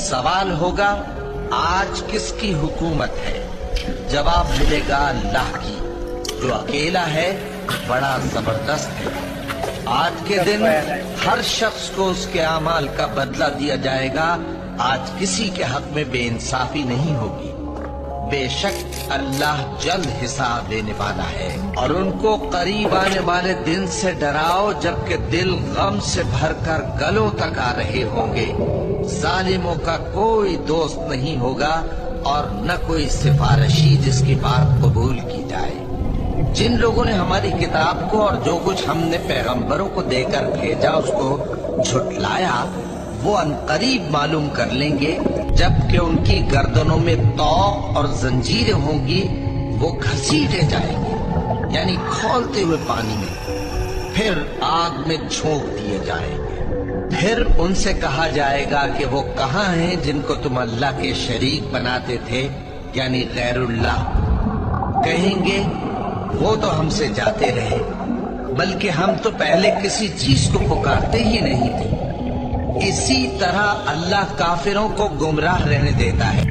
سوال ہوگا آج کس کی حکومت ہے؟ جواب ملے گا اللہ کی، جو اکیلا ہے، بڑا زبردست ہے۔ آج کے دن ہر شخص کو اس کے اعمال کا بدلہ دیا جائے گا۔ آج کسی کے حق میں بے انصافی نہیں ہوگی۔ بے شک اللہ جلد حساب لینے والا ہے۔ اور ان کو قریب آنے والے دن سے ڈراؤ جبکہ دل غم سے بھر کر گلوں تک آ رہے ہوں گے۔ ظالموں کا کوئی دوست نہیں ہوگا اور نہ کوئی سفارشی جس کی بات قبول کی جائے۔ جن لوگوں نے ہماری کتاب کو اور جو کچھ ہم نے پیغمبروں کو دے کر بھیجا اس کو جھٹلایا، وہ عنقریب معلوم کر لیں گے جبکہ ان کی گردنوں میں طوق اور زنجیریں ہوں گی، وہ گھسیٹے جائیں گے یعنی کھولتے ہوئے پانی میں، پھر آگ میں جھونک دیے جائیں گے۔ پھر ان سے کہا جائے گا کہ وہ کہاں ہیں جن کو تم اللہ کے شریک بناتے تھے یعنی غیر اللہ؟ کہیں گے وہ تو ہم سے جاتے رہے، بلکہ ہم تو پہلے کسی چیز کو پکارتے ہی نہیں تھے۔ اسی طرح اللہ کافروں کو گمراہ رہنے دیتا ہے۔